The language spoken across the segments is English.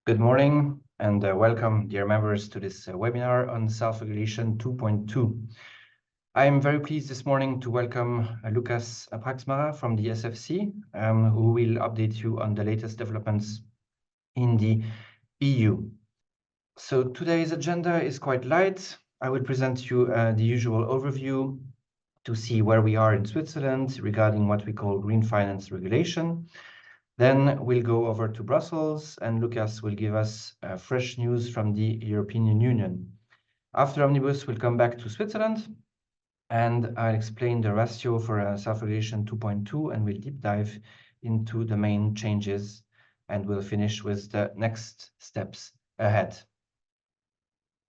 Good morning and welcome, dear members, to this webinar on Self-Regulation 2.2. I am very pleased this morning to welcome Lukas Praxmarer from the SFC, who will update you on the latest developments in the EU. So today's agenda is quite light. I will present you the usual overview to see where we are in Switzerland regarding what we call green finance regulation. Then we'll go over to Brussels and Lukas will give us fresh news from the European Union. After Omnibus, we'll come back to Switzerland and I'll explain the ratio for Self-Regulation 2.2 and we'll deep dive into the main changes and we'll finish with the next steps ahead.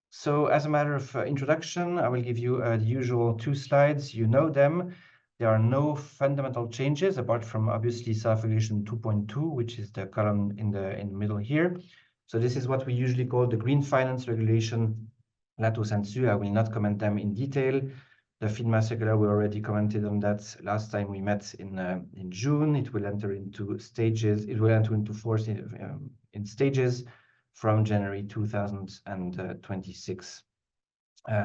So as a matter of introduction, I will give you the usual 2 slides. You know them. There are no fundamental changes apart from obviously Self-Regulation 2.2, which is the column in the middle here. So this is what we usually call the Green Finance Regulation. Lato sensu, I will not comment them in detail. The FINMA circular, we already commented on that last time we met in June. It will enter into stages. It will enter into force in stages from January 2026.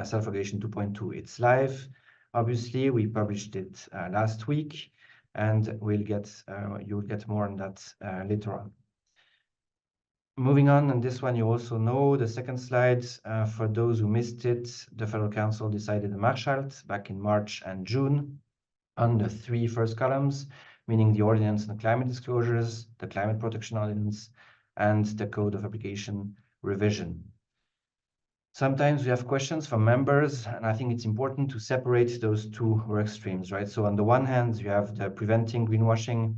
Self-Regulation 2.2, it's live. Obviously, we published it last week, and you'll get more on that later on. Moving on, and this one you also know, the second slide, for those who missed it, the Federal Council decided a Marschalt back in March and June on the 3 first columns, meaning the ordinance on climate disclosures, the climate protection ordinance, and the Code of Application revision. Sometimes we have questions from members, and I think it's important to separate those 2 work streams, right? So on the one hand, you have the preventing greenwashing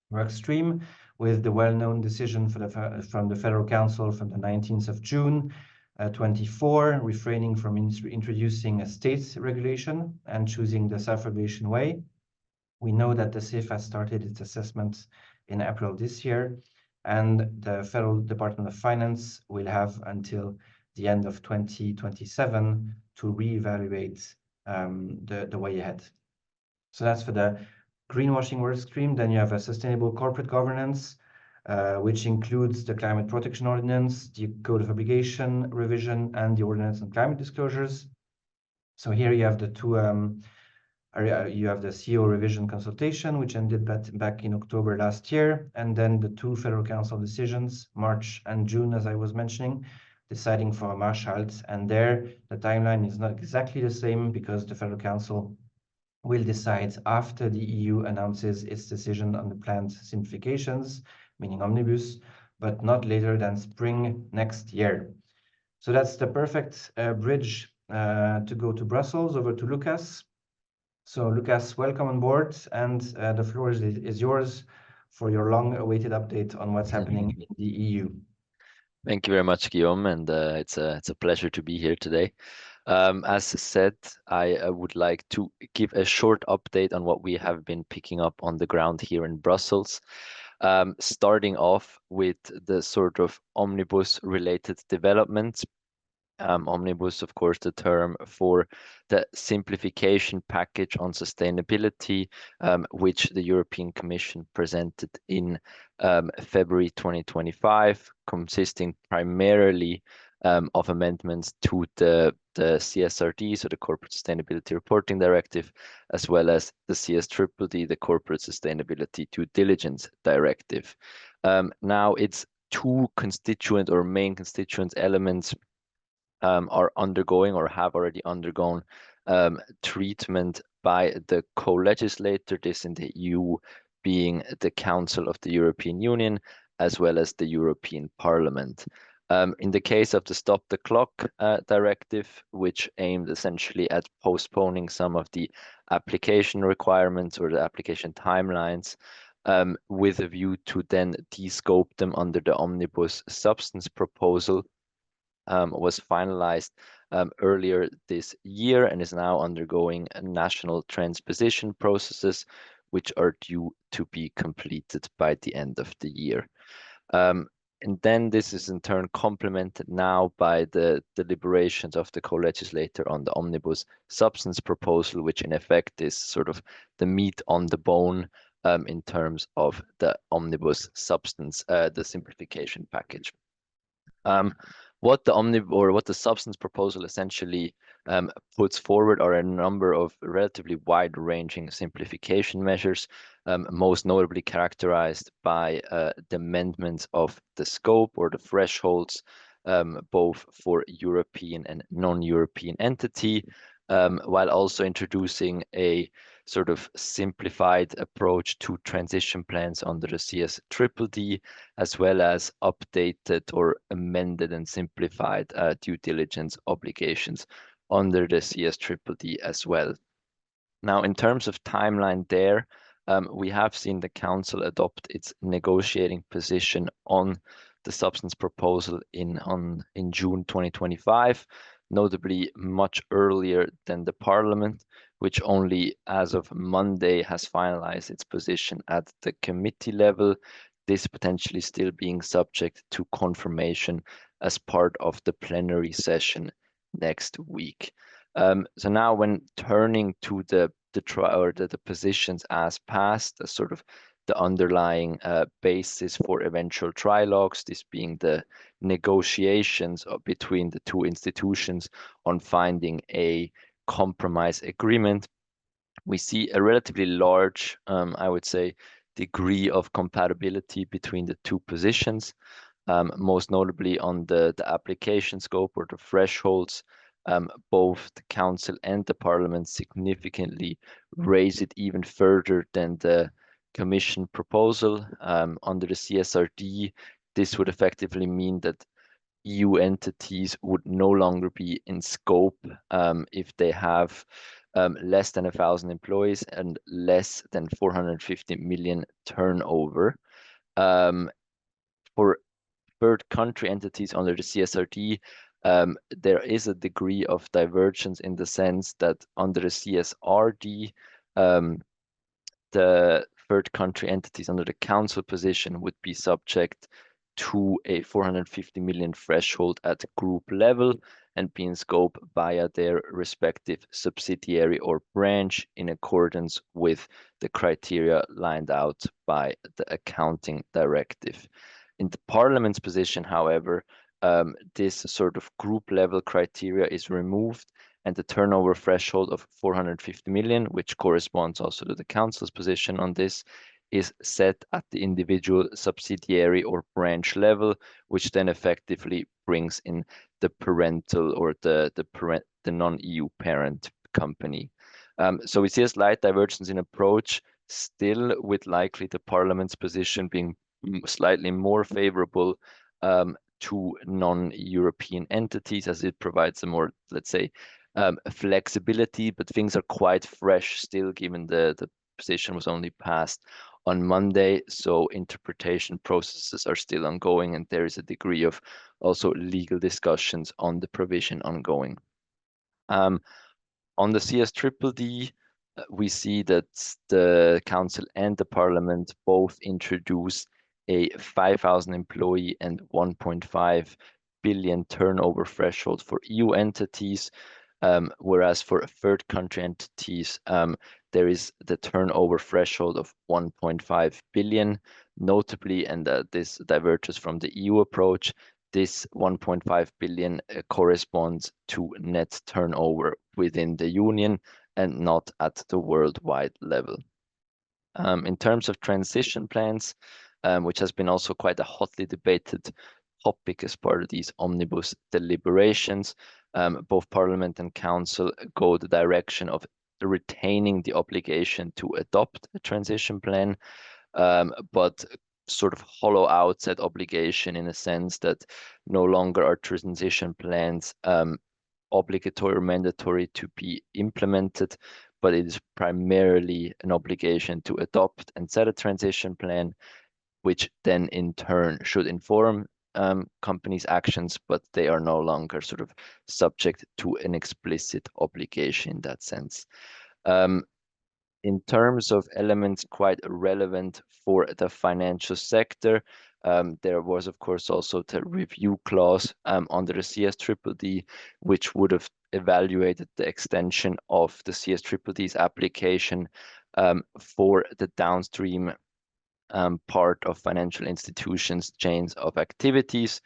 work stream with the well-known decision from the Federal Council from the 19th of June 24, refraining from introducing a state regulation and choosing the self-regulation way. We know that the CIF has started its assessment in April this year, and the Federal Department of Finance will have until the end of 2027 to reevaluate the way ahead. So that's for the greenwashing work stream. Then you have a sustainable corporate governance, which includes the climate protection ordinance, the Code of Obligation revision, and the ordinance on climate disclosures. So here you have the 2, you have the CEO revision consultation, which ended back in October last year, and then the 2 Federal Council decisions, March and June, as I was mentioning, deciding for a Marschalt, and there the timeline is not exactly the same because the Federal Council will decide after the EU announces its decision on the planned simplifications, meaning Omnibus, but not later than spring next year. So that's the perfect bridge to go to Brussels. Over to Lukas. So Lukas, welcome on board, and the floor is yours for your long-awaited update on what's happening in the EU. Thank you very much, Guillaume, and it's a pleasure to be here today. As said, I would like to give a short update on what we have been picking up on the ground here in Brussels, starting off with the sort of omnibus-related developments. Omnibus, of course, the term for the simplification package on sustainability, which the European Commission presented in February 2025, consisting primarily of amendments to the CSRD, so the Corporate Sustainability Reporting Directive, as well as the CSDDD, the Corporate Sustainability Due Diligence Directive. Now, its 2 constituent or main constituent elements are undergoing or have already undergone treatment by the co-legislator, this in the EU being the Council of the European Union, as well as the European Parliament. In the case of the Stop the Clock directive, which aimed essentially at postponing some of the application requirements or the application timelines, with a view to then de-scope them under the Omnibus substance proposal, was finalized earlier this year and is now undergoing national transposition processes, which are due to be completed by the end of the year. And then this is in turn complemented now by the deliberations of the co-legislator on the Omnibus substance proposal, which in effect is sort of the meat on the bone in terms of the Omnibus substance, the simplification package. What the substance proposal essentially puts forward are a number of relatively wide-ranging simplification measures, most notably characterized by the amendments of the scope or the thresholds, both for European and non-European entity, while also introducing a sort of simplified approach to transition plans under the CSDDD, as well as updated or amended and simplified due diligence obligations under the CSDDD as well. Now, in terms of timeline there, we have seen the Council adopt its negotiating position on the substance proposal in June 2025, notably much earlier than the Parliament, which only as of Monday has finalized its position at the committee level, this potentially still being subject to confirmation as part of the plenary session next week. So now when turning to the positions as passed, as sort of the underlying basis for eventual trilogues, this being the negotiations between the two institutions on finding a compromise agreement, we see a relatively large, I would say, degree of compatibility between the two positions, most notably on the application scope or the thresholds. Both the Council and the Parliament significantly raise it even further than the Commission proposal. Under the CSRD, this would effectively mean that EU entities would no longer be in scope if they have less than 1,000 employees and less than 450 million turnover. For third country entities under the CSRD, there is a degree of divergence in the sense that under the CSRD, the third country entities under the Council position would be subject to a 450 million threshold at group level and be in scope via their respective subsidiary or branch in accordance with the criteria lined out by the accounting directive. In the Parliament's position, however, this sort of group level criteria is removed and the turnover threshold of 450 million, which corresponds also to the Council's position on this, is set at the individual subsidiary or branch level, which then effectively brings in the parental or the non-EU parent company. So we see a slight divergence in approach, still with likely the Parliament's position being slightly more favorable to non-European entities, as it provides a more, let's say, flexibility, but things are quite fresh still, given the position was only passed on Monday, so interpretation processes are still ongoing, and there is a degree of also legal discussions on the provision ongoing. On the CSDDD, we see that the Council and the Parliament both introduce a 5,000 employee and 1.5 billion turnover threshold for EU entities, whereas for third country entities, there is the turnover threshold of 1.5 billion, notably, and this diverges from the EU approach. This 1.5 billion corresponds to net turnover within the Union and not at the worldwide level. In terms of transition plans, which has been also quite a hotly debated topic as part of these omnibus deliberations, both Parliament and Council go the direction of retaining the obligation to adopt a transition plan, but sort of hollow out that obligation in a sense that no longer are transition plans obligatory or mandatory to be implemented, but it is primarily an obligation to adopt and set a transition plan, which then in turn should inform companies' actions, but they are no longer sort of subject to an explicit obligation in that sense. In terms of elements quite relevant for the financial sector, there was, of course, also the review clause under the CSDDD, which would have evaluated the extension of the CSDDD's application for the downstream part of financial institutions' chains of activities.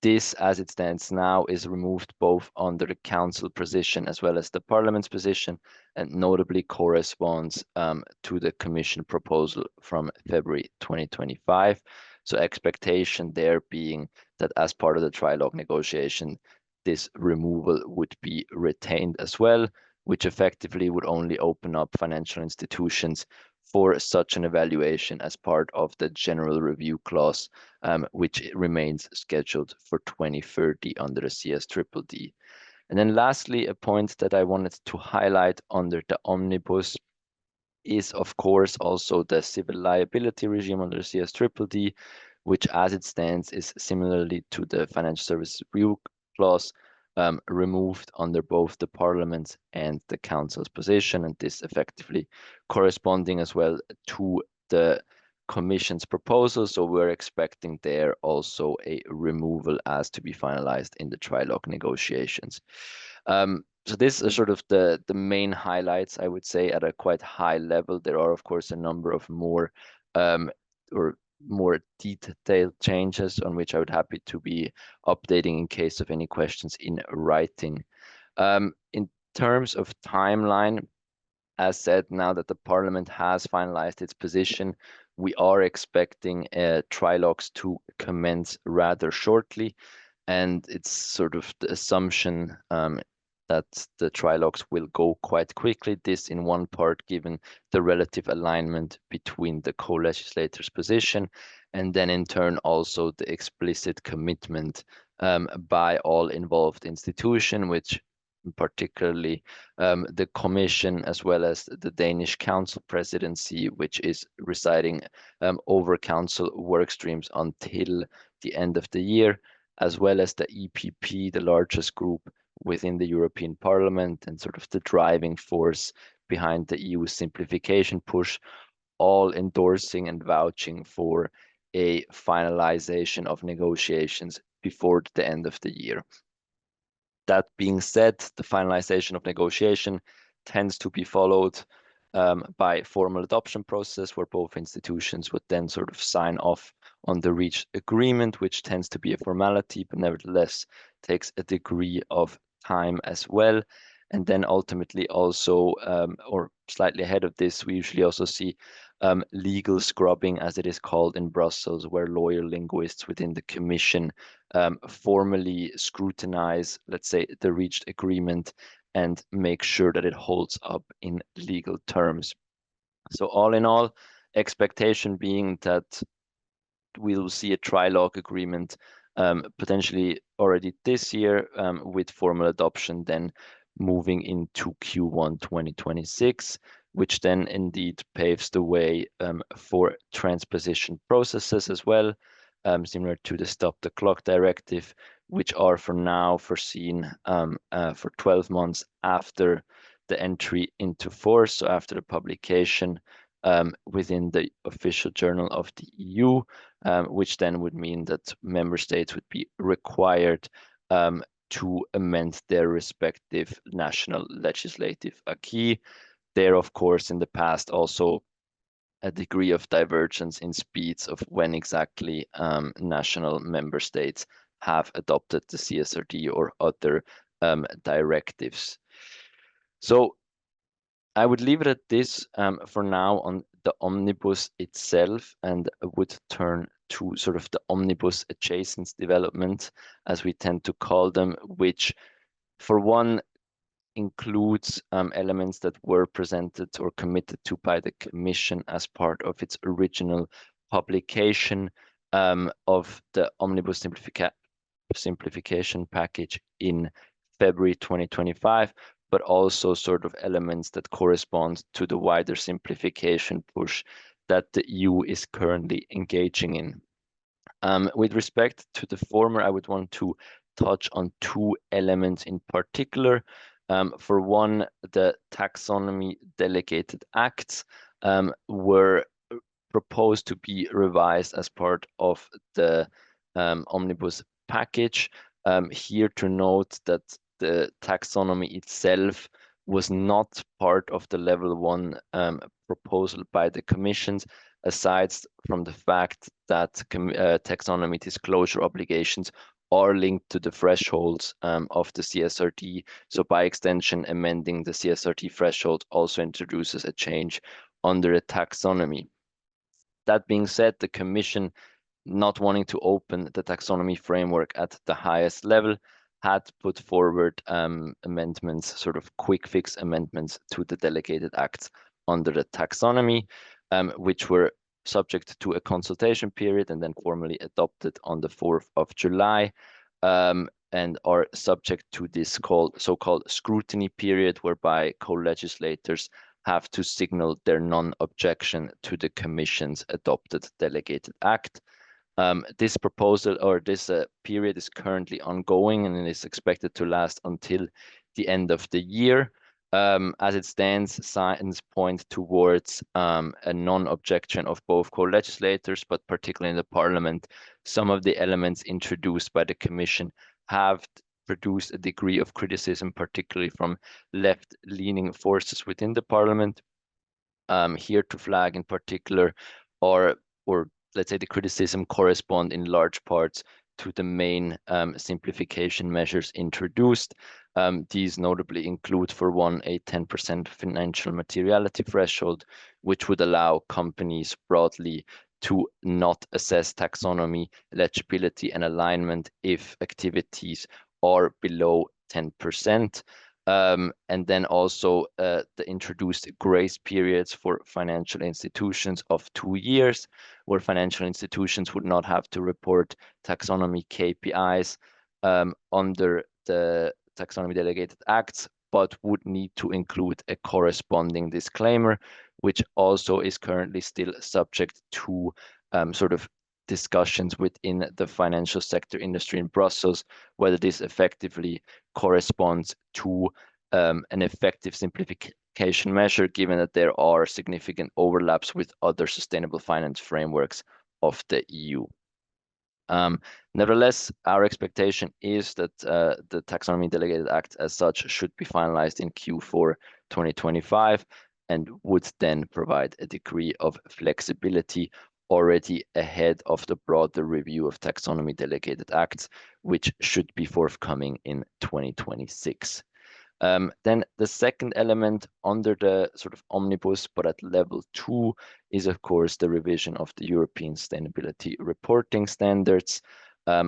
This, as it stands now, is removed both under the council position as well as the parliament's position, and notably corresponds to the commission proposal from February 2025. So expectation there being that as part of the trilogue negotiation, this removal would be retained as well, which effectively would only open up financial institutions for such an evaluation as part of the general review clause, which remains scheduled for 2030 under the CSDDD. And then lastly, a point that I wanted to highlight under the omnibus is, of course, also the civil liability regime under the CSDDD, which as it stands is similarly to the financial services review clause, removed under both the Parliament and the Council's position, and this effectively corresponding as well to the Commission's proposal. So we're expecting there also a removal as to be finalized in the trilogue negotiations. So this is sort of the main highlights, I would say, at a quite high level. There are, of course, a number of more or more detailed changes on which I would happy to be updating in case of any questions in writing. In terms of timeline, as said, now that the Parliament has finalized its position, we are expecting trilogues to commence rather shortly, and it's sort of the assumption that the trilogues will go quite quickly. This in one part, given the relative alignment between the co-legislators' position, and then in turn also the explicit commitment by all involved institutions, which particularly the Commission as well as the Danish Council presidency, which is residing over Council work streams until the end of the year, as well as the EPP, the largest group within the European Parliament and sort of the driving force behind the EU simplification push, all endorsing and vouching for a finalization of negotiations before the end of the year. That being said, the finalization of negotiation tends to be followed by formal adoption process where both institutions would then sort of sign off on the reached agreement, which tends to be a formality, but nevertheless takes a degree of time as well. And then ultimately also, or slightly ahead of this, we usually also see legal scrubbing, as it is called in Brussels, where lawyer linguists within the Commission formally scrutinize, let's say, the reached agreement and make sure that it holds up in legal terms. So all in all, expectation being that we'll see a trilogue agreement potentially already this year with formal adoption then moving into Q1 2026, which then indeed paves the way for transposition processes as well, similar to the Stop the Clock directive, which are for now foreseen for 12 months after the entry into force, so after the publication within the official journal of the EU, which then would mean that member states would be required to amend their respective national legislative acquis. There, of course, in the past also a degree of divergence in speeds of when exactly national member states have adopted the CSRD or other directives. So I would leave it at this for now on the omnibus itself, and would turn to sort of the omnibus adjacent development, as we tend to call them, which for one includes elements that were presented or committed to by the Commission as part of its original publication of the omnibus simplification package in February 2025, but also sort of elements that correspond to the wider simplification push that the EU is currently engaging in. With respect to the former, I would want to touch on two elements in particular. For one, the taxonomy delegated acts were proposed to be revised as part of the omnibus package. Here to note that the taxonomy itself was not part of the level 1 proposal by the Commission, aside from the fact that taxonomy disclosure obligations are linked to the thresholds of the CSRD. So by extension, amending the CSRD threshold also introduces a change under the taxonomy. That being said, the Commission, not wanting to open the taxonomy framework at the highest level, had put forward amendments, sort of quick fix amendments to the delegated acts under the taxonomy, which were subject to a consultation period and then formally adopted on the 4th of July, and are subject to this so-called scrutiny period, whereby co-legislators have to signal their non-objection to the Commission's adopted delegated act. This proposal or this period is currently ongoing and is expected to last until the end of the year. As it stands, signs point towards a non-objection of both co-legislators, but particularly in the Parliament, some of the elements introduced by the Commission have produced a degree of criticism, particularly from left-leaning forces within the Parliament. Here to flag in particular, or let's say the criticism correspond in large parts to the main simplification measures introduced. These notably include, for one, a 10% financial materiality threshold, which would allow companies broadly to not assess taxonomy, eligibility, and alignment if activities are below 10%. And then also the introduced grace periods for financial institutions of 2 years, where financial institutions would not have to report taxonomy KPIs under the taxonomy delegated acts, but would need to include a corresponding disclaimer, which also is currently still subject to sort of discussions within the financial sector industry in Brussels, whether this effectively corresponds to an effective simplification measure, given that there are significant overlaps with other sustainable finance frameworks of the EU. Nevertheless, our expectation is that the Taxonomy Delegated Act as such should be finalized in Q4 2025 and would then provide a degree of flexibility already ahead of the broader review of Taxonomy Delegated Acts, which should be forthcoming in 2026. Then the second element under the sort of omnibus, but at level 2, is of course the revision of the European Sustainability Reporting Standards,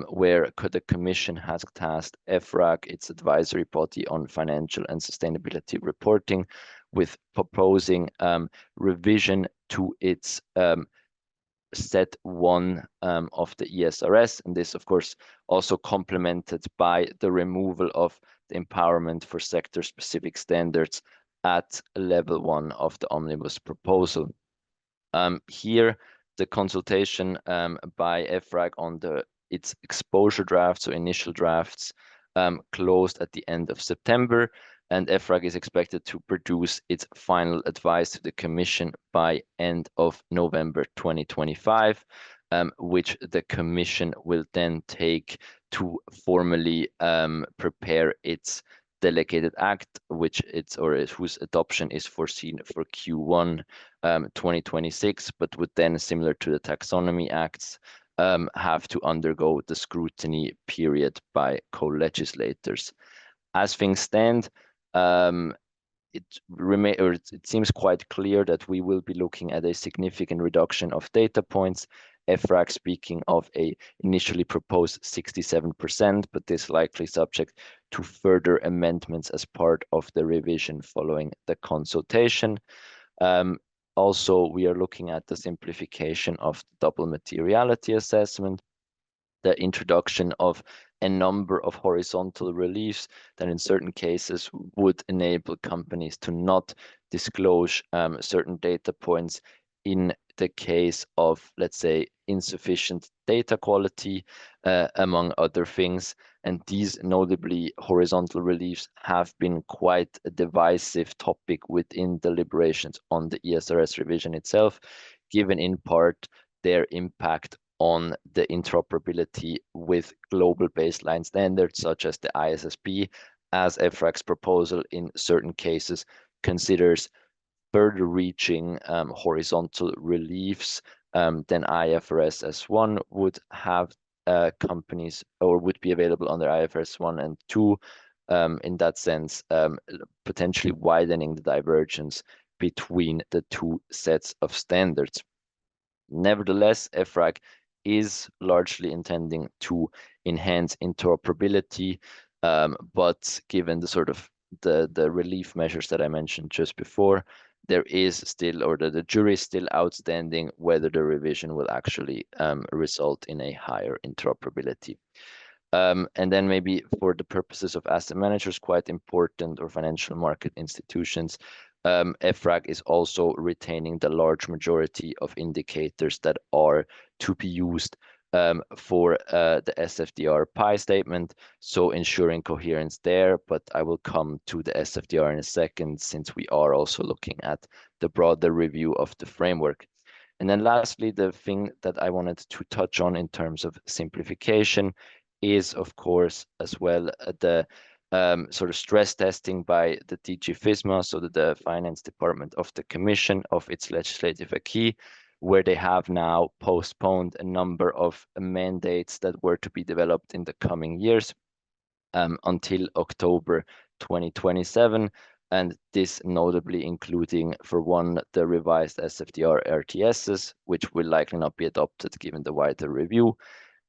where the Commission has tasked EFRAG, its advisory body on financial and sustainability reporting, with proposing revision to its set 1 of the ESRS, and this of course also complemented by the removal of the empowerment for sector-specific standards at level 1 of the omnibus proposal. Here, the consultation by EFRAG on its exposure drafts, so initial drafts, closed at the end of September, and EFRAG is expected to produce its final advice to the Commission by end of November 2025, which the Commission will then take to formally prepare its delegated act, whose adoption is foreseen for Q1 2026, but would then, similar to the taxonomy acts, have to undergo the scrutiny period by co-legislators. As things stand, it seems quite clear that we will be looking at a significant reduction of data points. EFRAG speaking of a initially proposed 67%, but this likely subject to further amendments as part of the revision following the consultation. Also, we are looking at the simplification of the double materiality assessment, the introduction of a number of horizontal reliefs that in certain cases would enable companies to not disclose certain data points in the case of, let's say, insufficient data quality, among other things. And these notably horizontal reliefs have been quite a divisive topic within deliberations on the ESRS revision itself, given in part their impact on the interoperability with global baseline standards such as the ISSB, as EFRAG's proposal in certain cases considers further reaching horizontal reliefs than IFRS S1 would have companies, or would be available under IFRS 1 and 2, in that sense, potentially widening the divergence between the two sets of standards. Nevertheless, EFRAG is largely intending to enhance interoperability, but given the sort of the relief measures that I mentioned just before, there is still, or the jury is still outstanding whether the revision will actually result in a higher interoperability. And then maybe for the purposes of asset managers, quite important, or financial market institutions, EFRAG is also retaining the large majority of indicators that are to be used for the SFDR PI statement, so ensuring coherence there. But I will come to the SFDR in a second, since we are also looking at the broader review of the framework. And then lastly, the thing that I wanted to touch on in terms of simplification is, of course, as well the sort of stress testing by the DG FISMA, so the finance department of the Commission, of its legislative acquis, where they have now postponed a number of mandates that were to be developed in the coming years until October 2027. And this notably including, for one, the revised SFDR RTSs, which will likely not be adopted given the wider review,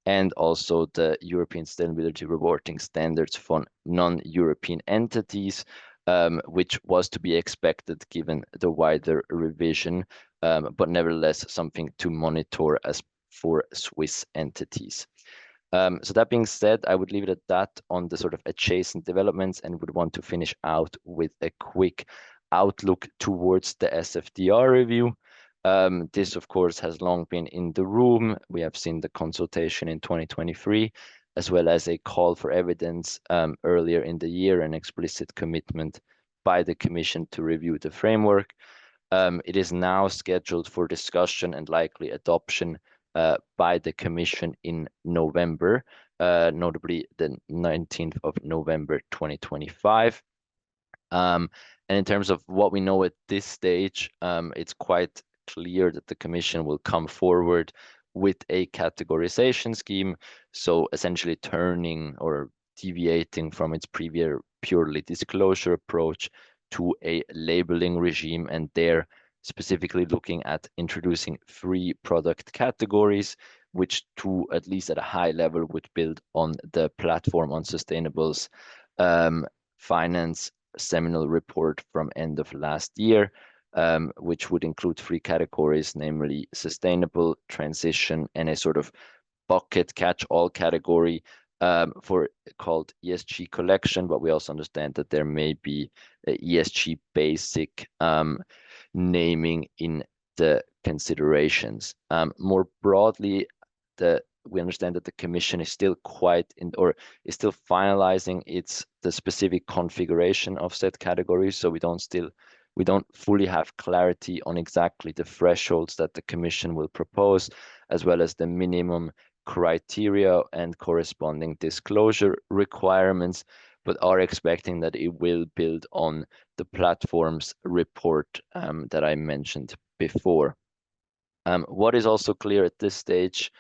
and also the European Sustainability Reporting Standards for non-European entities, which was to be expected given the wider revision, but nevertheless something to monitor as for Swiss entities. So that being said, I would leave it at that on the sort of adjacent developments, and would want to finish out with a quick outlook towards the SFDR review. This, of course, has long been in the room. We have seen the consultation in 2023, as well as a call for evidence earlier in the year, an explicit commitment by the Commission to review the framework. It is now scheduled for discussion and likely adoption by the Commission in November, notably the 19th of November 2025. And in terms of what we know at this stage, it's quite clear that the Commission will come forward with a categorization scheme, so essentially turning or deviating from its previous purely disclosure approach to a labeling regime, and there specifically looking at introducing 3 product categories, which, to at least at a high level, would build on the Platform on Sustainables finance seminal report from end of last year, which would include 3 categories, namely sustainable, transition, and a sort of bucket catch-all category for called ESG collection. But we also understand that there may be a ESG basic naming in the considerations. More broadly, we understand that the Commission is still is still finalizing the specific configuration of said categories. So we don't fully have clarity on exactly the thresholds that the Commission will propose, as well as the minimum criteria and corresponding disclosure requirements, but are expecting that it will build on the platform's report that I mentioned before. What is also clear at this stage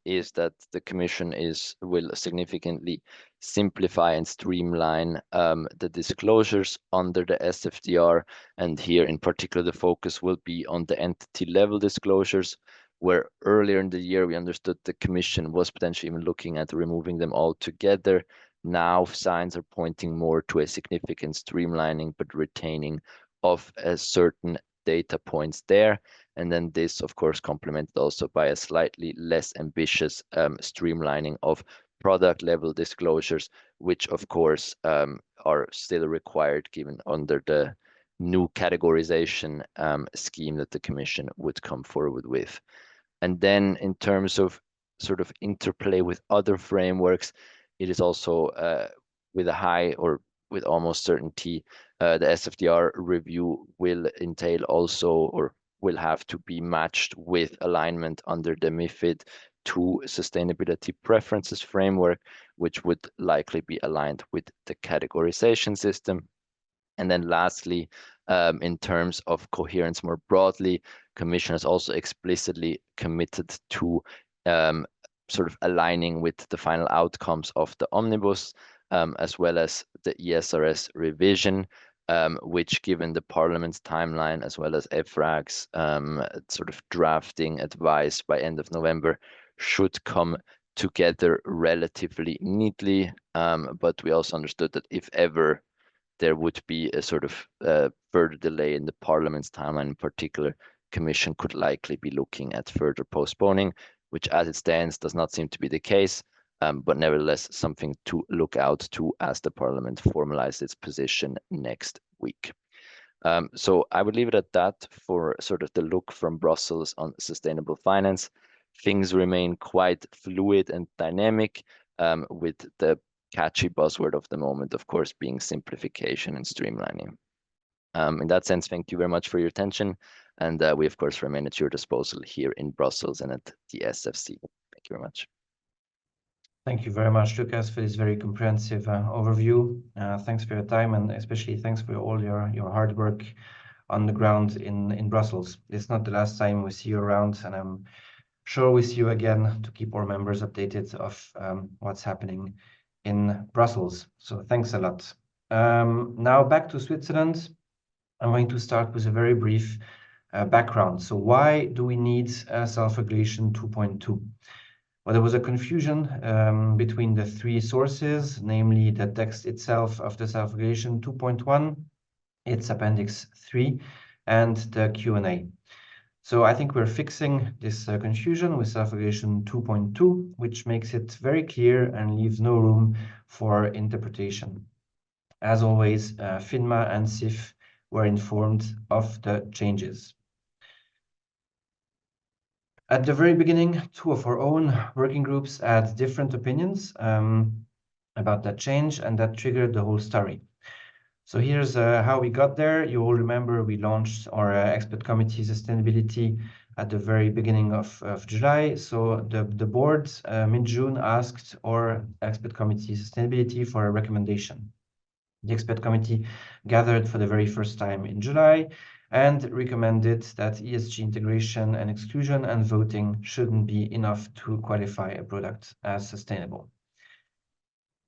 is that the Commission will significantly simplify and streamline the disclosures under the SFDR, and here in particular the focus will be on the entity level disclosures, where earlier in the year we understood the Commission was potentially even looking at removing them altogether. Now signs are pointing more to a significant streamlining, but retaining of a certain data points there. And then this, of course, complemented also by a slightly less ambitious streamlining of product level disclosures, which of course are still required given under the new categorization scheme that the Commission would come forward with. And then in terms of sort of interplay with other frameworks, it is also with a high, or with almost certainty, the SFDR review will entail also, or will have to be matched with alignment under the MiFID II Sustainability Preferences Framework, which would likely be aligned with the categorization system. And then lastly, In terms of coherence more broadly, Commission has also explicitly committed to sort of aligning with the final outcomes of the omnibus, as well as the ESRS revision, which, given the Parliament's timeline as well as EFRAG's sort of drafting advice by end of November, should come together relatively neatly. But we also understood that if ever there would be a sort of further delay in the Parliament's timeline in particular, Commission could likely be looking at further postponing, which as it stands does not seem to be the case, but nevertheless something to look out to as the Parliament formalizes its position next week. So I would leave it at that for sort of the look from Brussels on sustainable finance. Things remain quite fluid and dynamic, with the catchy buzzword of the moment, of course, being simplification and streamlining. In that sense, thank you very much for your attention. And we, of course, remain at your disposal here in Brussels and at the SFC. Thank you very much. Thank you very much, Lukas, for this very comprehensive overview. Thanks for your time, and especially thanks for all your hard work on the ground in Brussels. It's not the last time we see you around, and I'm sure we see you again to keep our members updated of what's happening in Brussels. So thanks a lot. Now back to Switzerland. I'm going to start with a very brief background. So why do we need self-regulation 2.2? Well, there was a confusion between the three sources, namely the text itself of the self-regulation 2.1, its Appendix 3, and the Q&A. So I think we're fixing this confusion with self-regulation 2.2, which makes it very clear and leaves no room for interpretation. As always, FINMA and SIF were informed of the changes. At the very beginning, two of our own working groups had different opinions about that change, and that triggered the whole story. So here's how we got there. You all remember we launched our expert committee sustainability at the very beginning of July. So the board mid-June asked our expert committee sustainability for a recommendation. The expert committee gathered for the very first time in July and recommended that ESG integration and exclusion and voting shouldn't be enough to qualify a product as sustainable.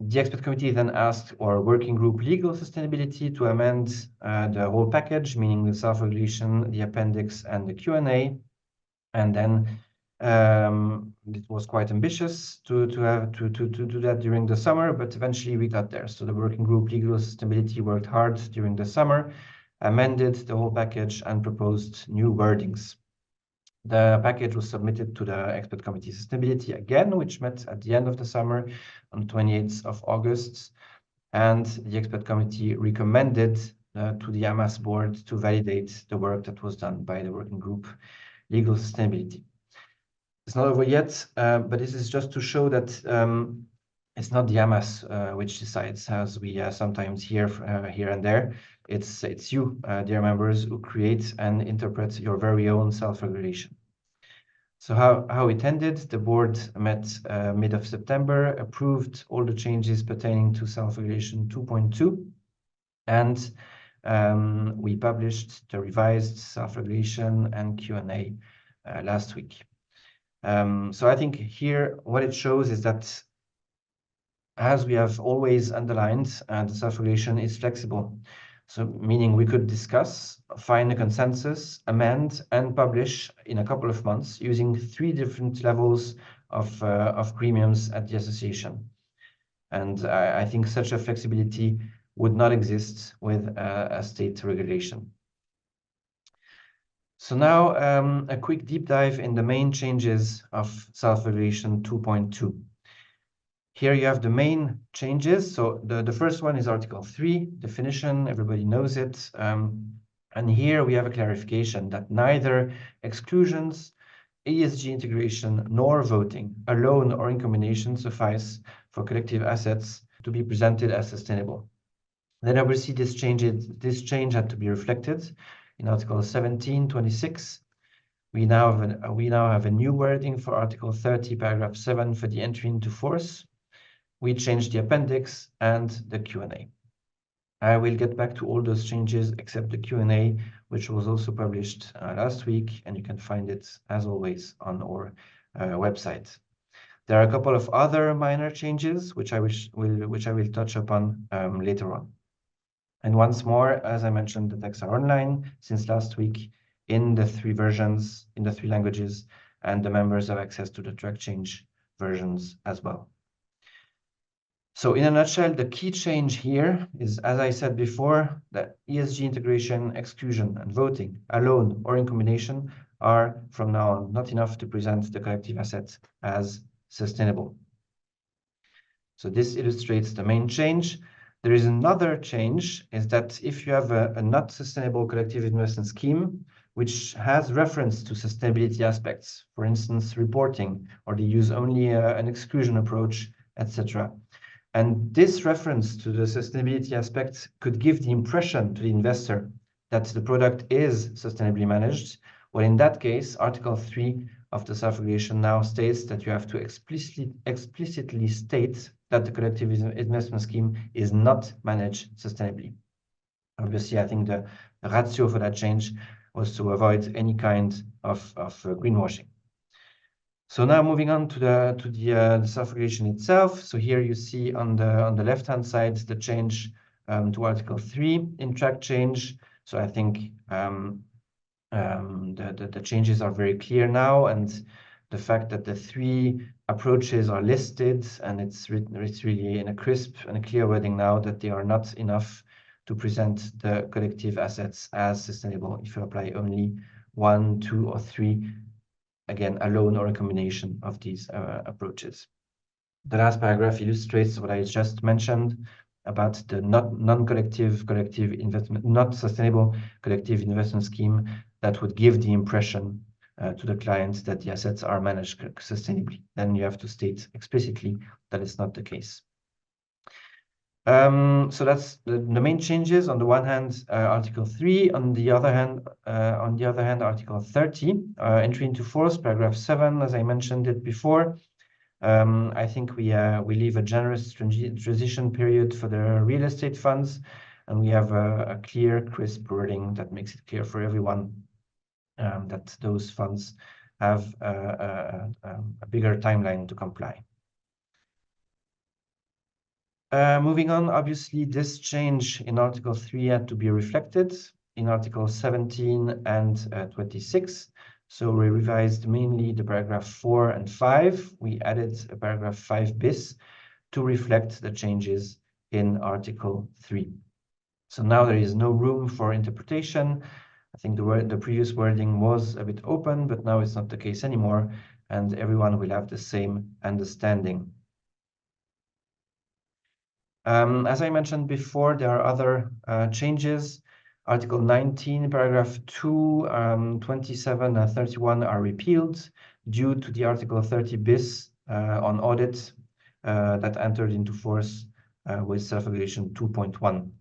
The expert committee then asked our working group legal sustainability to amend the whole package, meaning the self-regulation, the appendix, and the Q&A. And then it was quite ambitious to do that during the summer, but eventually we got there. So the working group legal sustainability worked hard during the summer, amended the whole package, and proposed new wordings. The package was submitted to the expert committee sustainability again, which met at the end of the summer on the 28th of August. And the expert committee recommended to the AMAS board to validate the work that was done by the working group legal sustainability. It's not over yet, but this is just to show that it's not the AMAS which decides, as we sometimes hear here and there. It's you, dear members, who create and interpret your very own self-regulation. So how it ended, the board met mid of September, approved all the changes pertaining to self-regulation 2.2, and we published the revised self-regulation and Q&A last week. So I think here what it shows is that, as we have always underlined, the self-regulation is flexible. So meaning we could discuss, find a consensus, amend, and publish in a couple of months using 3 different levels of premiums at the association. And I think such a flexibility would not exist with a state regulation. So now a quick deep dive in the main changes of self-regulation 2.2. Here you have the main changes. So the first one is Article 3, definition, everybody knows it. And here we have a clarification that neither exclusions, ESG integration, nor voting alone or in combination suffice for collective assets to be presented as sustainable. Then obviously this change had to be reflected in Article 17(26). We now have a new wording for Article 30, paragraph 7 for the entry into force. We changed the appendix and the Q&A. I will get back to all those changes except the Q&A, which was also published last week, and you can find it, as always, on our website. There are a couple of other minor changes, which I will touch upon later on. And once more, as I mentioned, the texts are online since last week in the 3 versions, in the 3 languages, and the members have access to the track change versions as well. So in a nutshell, the key change here is, as I said before, that ESG integration, exclusion, and voting alone or in combination are from now on not enough to present the collective asset as sustainable. So this illustrates the main change. There is another change, is that if you have a not sustainable collective investment scheme, which has reference to sustainability aspects, for instance, reporting, or they use only an exclusion approach, etc. And this reference to the sustainability aspects could give the impression to the investor that the product is sustainably managed. Well, in that case, Article 3 of the self-regulation now states that you have to explicitly state that the collective investment scheme is not managed sustainably. Obviously, I think the ratio for that change was to avoid any kind of greenwashing. So now moving on to the self-regulation itself. So here you see on the left-hand side the change to Article 3 in track change. So I think the changes are very clear now, and the fact that the 3 approaches are listed and it's really in a crisp and a clear wording now that they are not enough to present the collective assets as sustainable if you apply only 1, 2, or 3, again, alone or a combination of these approaches. The last paragraph illustrates what I just mentioned about the not sustainable collective investment scheme that would give the impression to the client that the assets are managed sustainably. Then you have to state explicitly that it's not the case. So that's the main changes. On the one hand, Article 3. On the other hand, Article 30, entry into force, paragraph 7, as I mentioned it before. I think we leave a generous transition period for the real estate funds, and we have a clear, crisp wording that makes it clear for everyone that those funds have a bigger timeline to comply. Moving on, obviously, this change in Article 3 had to be reflected in Article 17 and 26. So we revised mainly the paragraph 4 and 5. We added a paragraph 5 bis to reflect the changes in Article 3. So now there is no room for interpretation. I think the previous wording was a bit open, but now it's not the case anymore, and everyone will have the same understanding. As I mentioned before, there are other changes. Article 19, paragraph 2, 27 and 31 are repealed due to the Article 30 bis on audit that entered into force with self-regulation 2.1.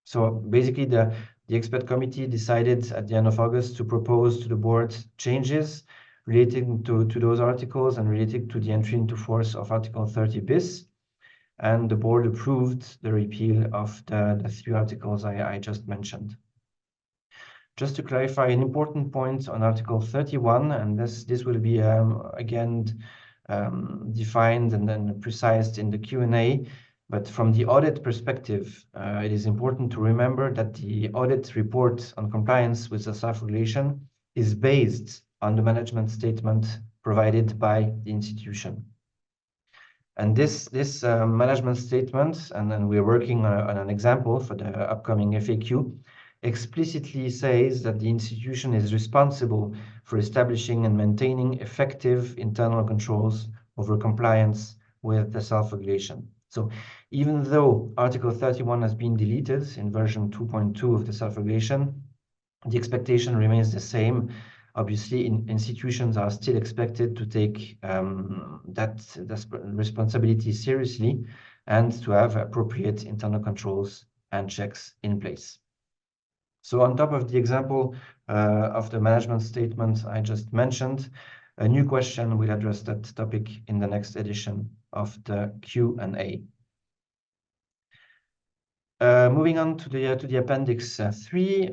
So basically, the expert committee decided at the end of August to propose to the board changes relating to those articles and relating to the entry into force of Article 30 bis. And the board approved the repeal of the 3 articles I just mentioned. Just to clarify an important point on Article 31, and this will be again defined and then precised in the Q&A, but from the audit perspective, it is important to remember that the audit report on compliance with the self-regulation is based on the management statement provided by the institution. And this management statement, and then we're working on an example for the upcoming FAQ, explicitly says that the institution is responsible for establishing and maintaining effective internal controls over compliance with the self-regulation. So even though Article 31 has been deleted in version 2.2 of the self-regulation, the expectation remains the same. Obviously, institutions are still expected to take that responsibility seriously and to have appropriate internal controls and checks in place. So on top of the example of the management statement I just mentioned, a new question will address that topic in the next edition of the Q&A. Moving on to the Appendix 3,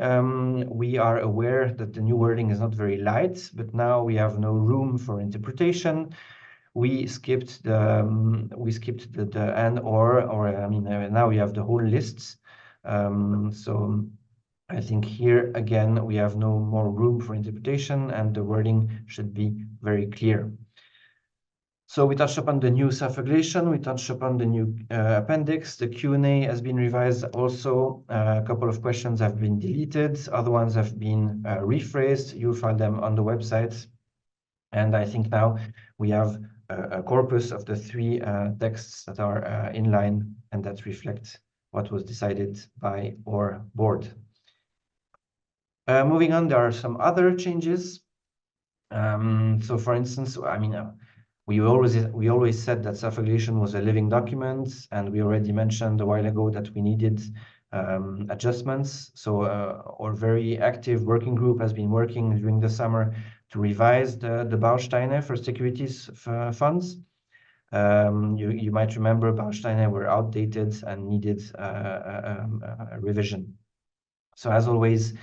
we are aware that the new wording is not very light, but now we have no room for interpretation. We skipped the and or I mean now we have the whole lists. So I think here again we have no more room for interpretation, and the wording should be very clear. So we touched upon the new self-regulation, we touched upon the new appendix, the Q&A has been revised also, a couple of questions have been deleted, other ones have been rephrased, you'll find them on the website. And I think now we have a corpus of the three texts that are in line and that reflect what was decided by our board. Moving on, there are some other changes. So for instance, I mean, we always said that self-regulation was a living document, and we already mentioned a while ago that we needed adjustments. So our very active working group has been working during the summer to revise the Bausteine for securities funds. You might remember Bausteine were outdated and needed a revision. So as always,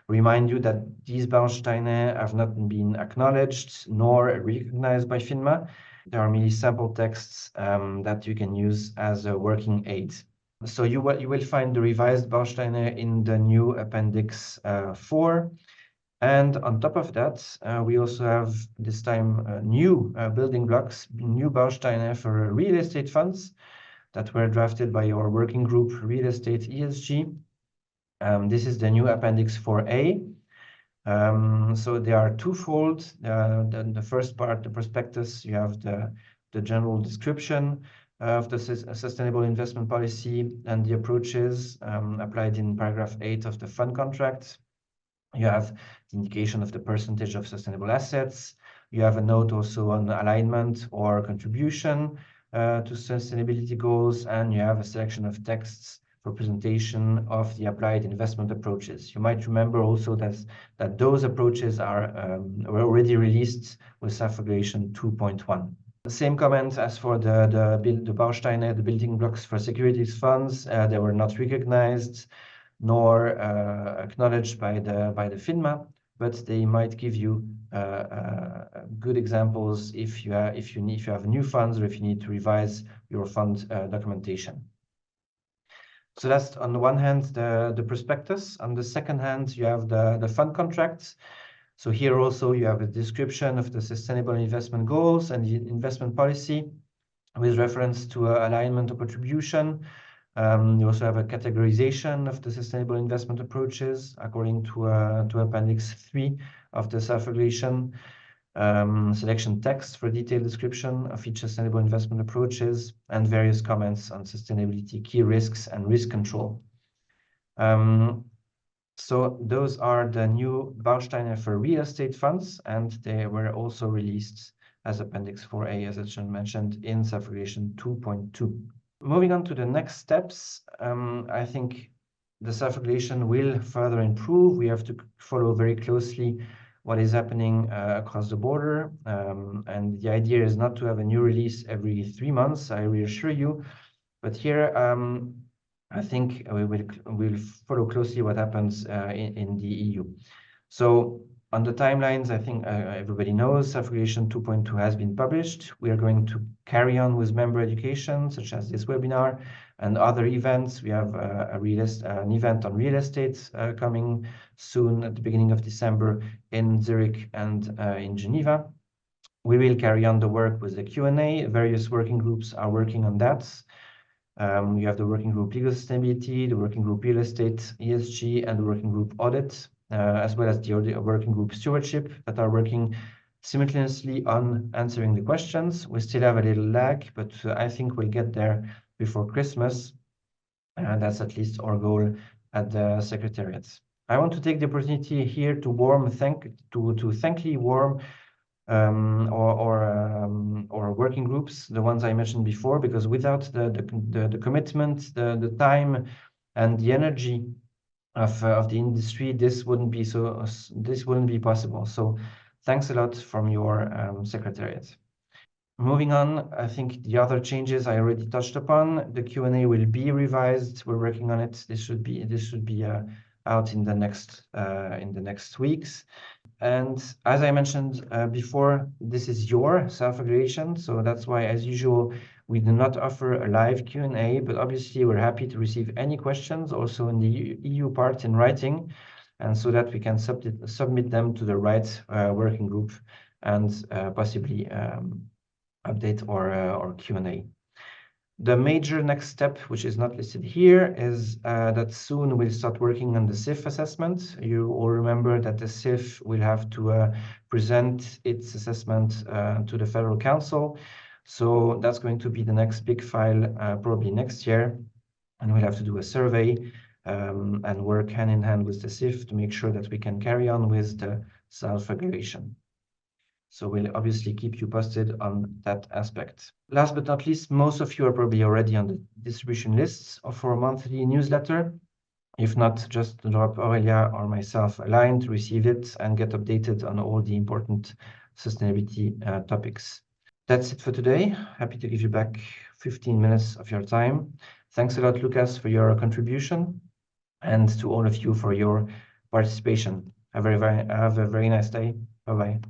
remind you that these Bausteine have not been acknowledged nor recognized by FINMA. There are merely sample texts that you can use as a working aid. So you will find the revised Bausteine in the new Appendix 4. And on top of that, we also have this time new building blocks, new Bausteine for real estate funds that were drafted by our working group, Real Estate ESG. This is the new Appendix 4A. So they are twofold. The first part, the prospectus, you have the general description of the sustainable investment policy and the approaches applied in paragraph 8 of the fund contract. You have the indication of the percentage of sustainable assets. You have a note also on alignment or contribution to sustainability goals, and you have a selection of texts for presentation of the applied investment approaches. You might remember also that those approaches were already released with self-regulation 2.1. The same comments as for the Bausteine, the building blocks for securities funds. They were not recognized nor acknowledged by the FINMA, but they might give you good examples if you have new funds or if you need to revise your fund documentation. So that's on the one hand the prospectus. On the second hand, you have the fund contracts. So here also you have a description of the sustainable investment goals and the investment policy with reference to alignment or contribution. You also have a categorization of the sustainable investment approaches according to Appendix 3 of the self-regulation. Selection text for detailed description of each sustainable investment approaches, and various comments on sustainability, key risks, and risk control. So those are the new Bausteine for real estate funds, and they were also released as Appendix 4A, as I mentioned, in self-regulation 2.2. Moving on to the next steps, I think the self-regulation will further improve. We have to follow very closely what is happening across the border. And the idea is not to have a new release every 3 months, I reassure you. But here, I think we'll follow closely what happens in the EU. So on the timelines, I think everybody knows self-regulation 2.2 has been published. We are going to carry on with member education, such as this webinar and other events. We have an event on real estate coming soon at the beginning of December in Zurich and in Geneva. We will carry on the work with the Q&A. Various working groups are working on that. We have the working group legal sustainability, the working group real estate ESG, and the working group audit, as well as the working group stewardship that are working simultaneously on answering the questions. We still have a little lag, but I think we'll get there before Christmas. And that's at least our goal at the Secretariat. I want to take the opportunity here to thankfully warm or working groups, the ones I mentioned before, because without the commitment, the time, and the energy of the industry, this wouldn't be possible. So thanks a lot from your Secretariat. Moving on, I think the other changes I already touched upon. The Q&A will be revised. We're working on it. This should be out in the next weeks. And as I mentioned before, this is your self-evaluation. So that's why, as usual, we do not offer a live Q&A, but obviously we're happy to receive any questions also in the EU part in writing, and so that we can submit them to the right working group and possibly update or Q&A. The major next step, which is not listed here, is that soon we'll start working on the CIF assessment. You all remember that the CIF will have to present its assessment to the Federal Council. So that's going to be the next big file, probably next year. And we'll have to do a survey and work hand in hand with the CIF to make sure that we can carry on with the self-regulation. So we'll obviously keep you posted on that aspect. Last but not least, most of you are probably already on the distribution lists for a monthly newsletter. If not, just drop Aurelia or myself a line to receive it and get updated on all the important sustainability topics. That's it for today. Happy to give you back 15 minutes of your time. Thanks a lot, Lukas, for your contribution, and to all of you for your participation. Have a very nice day. Bye-bye.